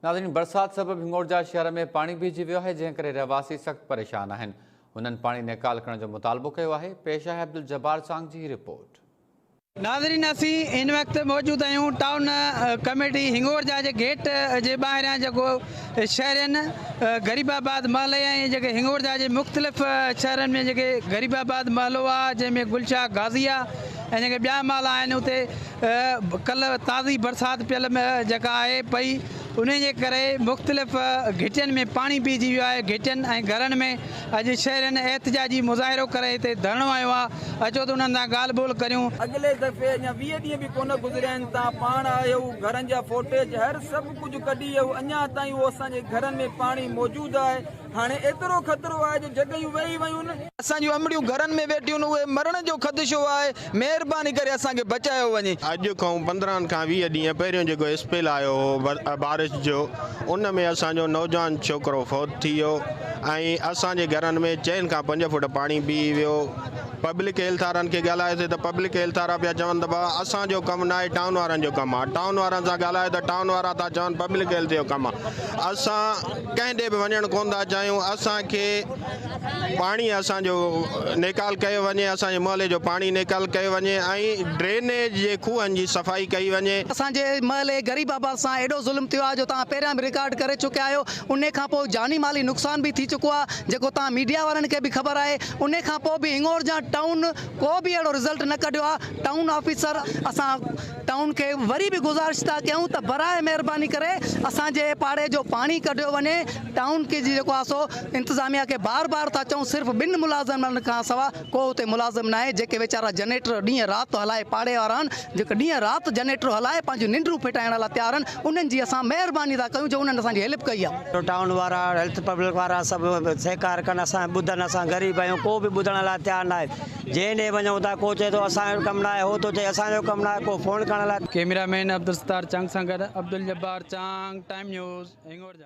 नाज़रीन, बरसात सबब हिंगोरजा शहर में पानी भीजी वियो है, जंहिं करे रहवासी सख्त परेशान आहिनि। उन्हनि पानी निकाल करण जो मुतालबो कयो आहे। पेश आहे अब्दुल जब्बार सांग जी रिपोर्ट। नाज़रीन, असी इन वक्त मौजूद आहियूं टाउन कमेटी हिंगोरजा जे गेट जे ॿाहिरियां जेको शहर आहिनि गरीबाबाद महल ऐं जेके हिंगोरजा जे मुख़्तलिफ़ शहरनि में जेके गरीबाबाद महलो आहे, जंहिंमें गुलशाह गाज़ी आहे ऐं जेके ॿिया महल आहिनि उते कल्ह ताज़ी बरसाति पियल जेका आहे पई, उन जे करे मुख़्तलिफ़ घिटियुनि में पाणी भीजी वियो आहे। घिटियुनि ऐं घरनि में अॼु शहरनि एहतिजाजी मुज़ाहिरो करे हिते धरणो आयो आहे। अचो त उन्हनि सां ॻाल्हि ॿोल करियूं। अगले दफ़े अञा 20 ॾींहं बि कोन गुज़रिया आहिनि, तव्हां पाण आहियो, घरनि जा फोटेज हर सभु कुझु कढी वियो, अञा ताईं उहो असांजे घरनि में पाणी मौजूदु आहे। हाणे एतिरो ख़तरो आहे जो जॻहियूं वेही वियूं आहिनि, असांजूं अमड़ियूं घरनि में वेठियूं आहिनि, उहे मरण जो ख़दशो आहे। महिरबानी करे असांखे बचायो वञे। अॼु खां 15 खां 20 ॾींहं पहिरियों जेको स्पेल आयो हो बारिश जो, उन में असांजो नौजवान छोकिरो फौत थी वियो ऐं असांजे घरनि में 4 खां 5 फुट पाणी बीही वियो। पब्लिक हेल्थ वारनि खे ॻाल्हायोसीं त पब्लिक हेल्थ वारा पिया चवनि त भाउ असांजो कमु न आहे, टाउन वारनि जो कमु आहे। टाउन वारनि सां ॻाल्हायो त टाउन वारा था चवनि पब्लिक हेल्थ जो कमु आहे। असां कंहिं ॾे बि वञणु कोन था चाहियूं। असांखे पाणी असांजो निकाल कयो वञे, असांजे मोहल्ले जो पाणी निकाल कयो वञे ऐं ड्रेनेज जे खूहनि जी सफ़ाई कई वञे। असांजे महले गरीबाबाद सां एॾो ज़ुल्म थियो आहे जो तव्हां पहिरियां बि रिकॉर्ड करे चुकिया आहियो। उन खां पोइ जानी माली नुक़सान बि थी चुको आहे, जेको तव्हां मीडिया वारनि खे बि ख़बर आहे। उन खां पोइ बि हिंगोरजा टाउन को बि अहिड़ो रिज़ल्ट न कढियो आहे। टाउन ऑफिसर, असां टाउन खे वरी बि गुज़ारिश था कयूं त बराए महिरबानी करे असांजे पाड़े जो पाणी कढियो वञे। टाउन के जेको आहे सो इंतज़ामिया खे बार बार था चऊं, सिर्फ़ु 2 मुलाज़िमनि खां सवा को उते मुलाज़िम न आहे, जेके वीचारा जनरेटर ॾींहं राति हलाए पाड़े वारा आहिनि, जेके ॾींहं राति जनरेटर हलाए पंहिंजूं निंडूं फिटाइण लाइ तयारु आहिनि। उन्हनि जी असां महिरबानी था कयूं जो उन्हनि असांजी हेल्प कई आहे। टाउन वारा हेल्थ पब्लिक वारा सभु सहकार कनि, असां ॿुधनि, असां ग़रीब आहियूं, को बि ॿुधण लाइ तयारु न आहे। जंहिं ॾे वञूं था को चए थो असांजो कमु न आहे, हो थो चए असांजो कमु न आहे, को फ़ोन करण लाइ। कैमरामैन अब्दुल सत्तार चांग सां गॾु अब्दुल जब्बार चांग, टाइम न्यूज़ हिंगोरजा।